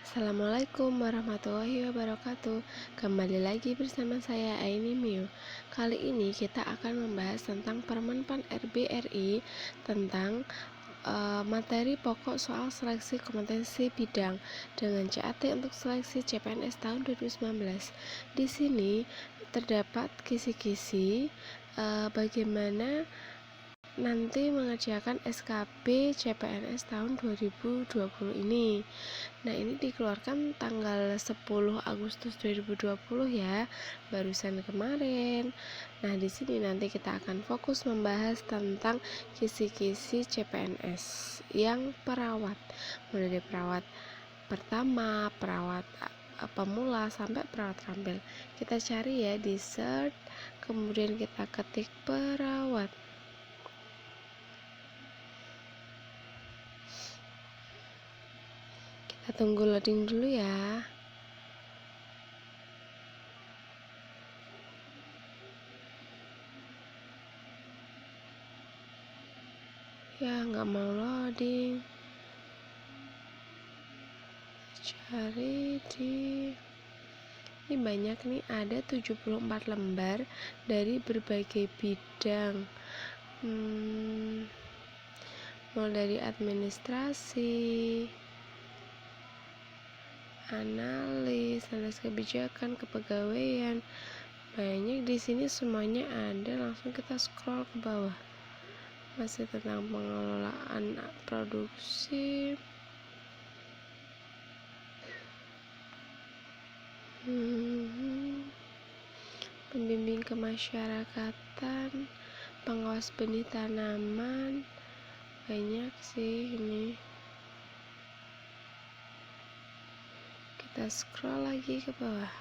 Assalamualaikum warahmatullahi wabarakatuh. Kembali lagi bersama saya Aini Miu. Kali ini kita akan membahas tentang Permen Pan RBRI tentang materi pokok soal seleksi kompetensi bidang dengan CAT untuk seleksi CPNS tahun 2019. Di sini terdapat kisi-kisi bagaimana nanti mengerjakan SKB CPNS tahun 2020 ini. Nah, ini dikeluarkan tanggal 10 Agustus 2020 ya, barusan kemarin. Nah, di sini nanti kita akan fokus membahas tentang kisi-kisi CPNS yang perawat, mulai dari perawat pertama, perawat pemula sampai perawat terampil. Kita cari ya di search, kemudian kita ketik perawat. Kita tunggu loading dulu ya. Ya, nggak mau loading. Cari ini banyak nih, ada 74 lembar dari berbagai bidang. Mulai dari administrasi, analis kebijakan, kepegawaian. Banyak di sini, semuanya ada. Langsung kita scroll ke bawah. Masih tentang pengelolaan produksi. Pembimbing kemasyarakatan, pengawas benih tanaman. Banyak sih ini. Kita scroll lagi ke bawah.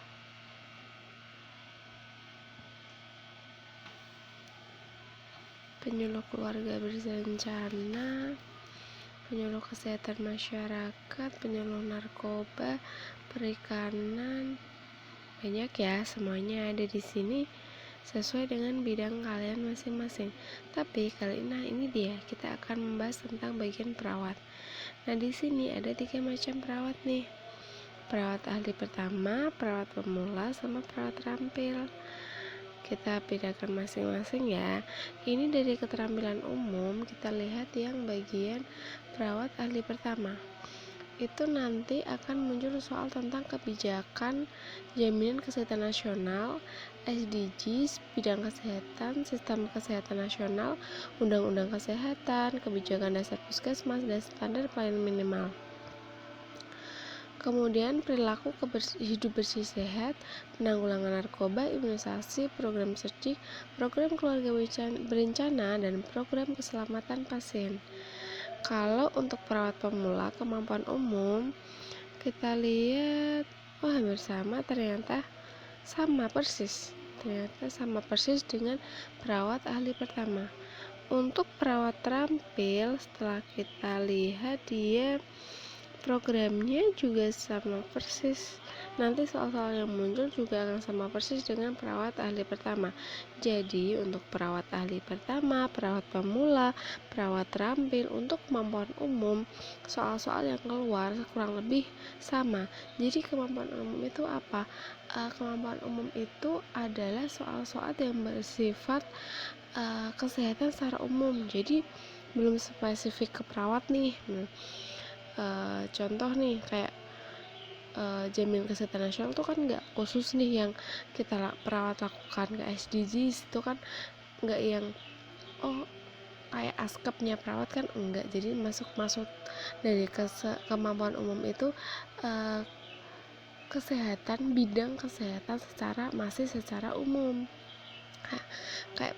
Penyuluh keluarga berencana, penyuluh kesehatan masyarakat, penyuluh narkoba, perikanan. Banyak ya, semuanya ada di sini sesuai dengan bidang kalian masing-masing. Tapi kali ini dia kita akan membahas tentang bagian perawat. Nah, di sini ada 3 macam perawat nih. Perawat ahli pertama, perawat pemula, sama perawat terampil. Kita bedakan masing-masing ya. Ini dari keterampilan umum, kita lihat yang bagian perawat ahli pertama. Itu nanti akan muncul soal tentang kebijakan jaminan kesehatan nasional, SDGs, bidang kesehatan, sistem kesehatan nasional, undang-undang kesehatan, kebijakan dasar puskesmas, dan standar pelayanan minimal. Kemudian perilaku hidup bersih sehat, penanggulangan narkoba, imunisasi, program cerdik, program keluarga berencana, dan program keselamatan pasien. Kalau untuk perawat pemula kemampuan umum, kita lihat hampir sama, ternyata sama persis dengan perawat ahli pertama. Untuk perawat terampil, setelah kita lihat dia programnya juga sama persis. Nanti soal-soal yang muncul juga akan sama persis dengan perawat ahli pertama. Jadi untuk perawat ahli pertama, perawat pemula, perawat terampil, untuk kemampuan umum, soal-soal yang keluar kurang lebih sama. Jadi kemampuan umum itu apa? Kemampuan umum itu adalah soal-soal yang bersifat kesehatan secara umum. Jadi belum spesifik ke perawat nih. Contoh nih kayak jaminan kesehatan nasional tuh kan nggak khusus nih yang kita perawat lakukan ke SDGs, itu kan nggak yang kayak askepnya perawat kan enggak. Jadi masuk dari kemampuan umum itu kesehatan, bidang kesehatan secara umum. Kayak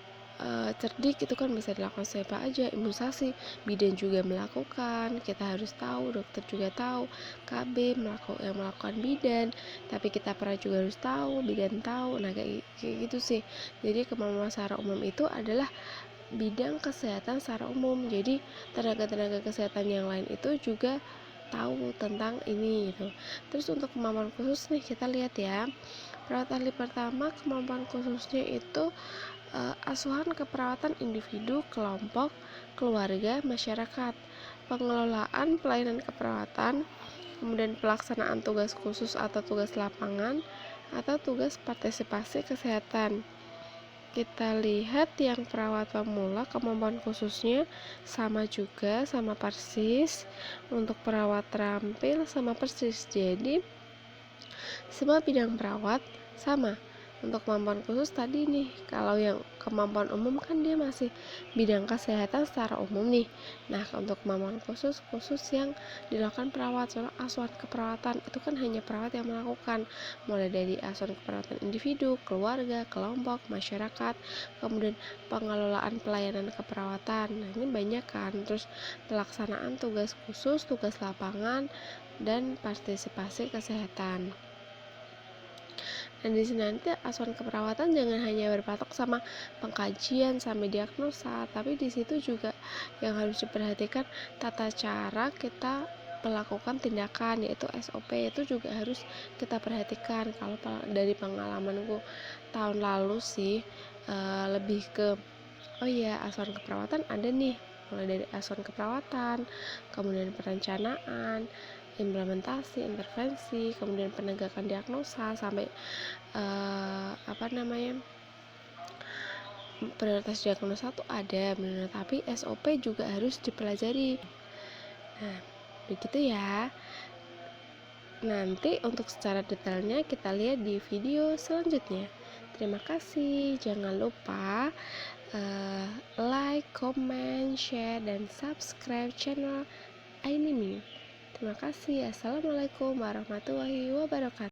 cerdik itu kan bisa dilakukan siapa aja, imunisasi bidan juga melakukan, kita harus tahu, dokter juga tahu, KB yang melakukan bidan, tapi kita pernah juga harus tahu, bidan tahu. Nah kayak gitu sih. Jadi kemampuan secara umum itu adalah bidang kesehatan secara umum. Jadi tenaga kesehatan yang lain itu juga tahu tentang ini gitu. Terus untuk kemampuan khusus nih, kita lihat ya. Perawat ahli pertama, kemampuan khususnya itu asuhan keperawatan individu, kelompok, keluarga, masyarakat, pengelolaan pelayanan keperawatan, kemudian pelaksanaan tugas khusus atau tugas lapangan, atau tugas partisipasi kesehatan. Kita lihat yang perawat pemula kemampuan khususnya sama juga, sama persis. Untuk perawat terampil sama persis. Jadi semua bidang perawat sama. Untuk kemampuan khusus tadi nih, kalau yang kemampuan umum kan dia masih bidang kesehatan secara umum nih. Nah, untuk kemampuan khusus yang dilakukan perawat, soal asuhan keperawatan itu kan hanya perawat yang melakukan, mulai dari asuhan keperawatan individu, keluarga, kelompok, masyarakat, kemudian pengelolaan pelayanan keperawatan. Nah, ini banyak kan. Terus pelaksanaan tugas khusus, tugas lapangan, dan partisipasi kesehatan. Dan di sini nanti asuhan keperawatan jangan hanya berpatok sama pengkajian sampai diagnosa, tapi di situ juga yang harus diperhatikan tata cara kita melakukan tindakan, yaitu SOP itu juga harus kita perhatikan. Kalau dari pengalamanku tahun lalu sih lebih ke asuhan keperawatan ada nih, mulai dari asuhan keperawatan, kemudian perencanaan, implementasi, intervensi, kemudian penegakan diagnosa sampai prioritas diagnosa tuh ada benar, tapi SOP juga harus dipelajari. Nah, begitu ya. Nanti untuk secara detailnya kita lihat di video selanjutnya. Terima kasih. Jangan lupa like, comment, share, dan subscribe channel Ainimi. Terima kasih. Assalamualaikum warahmatullahi wabarakatuh.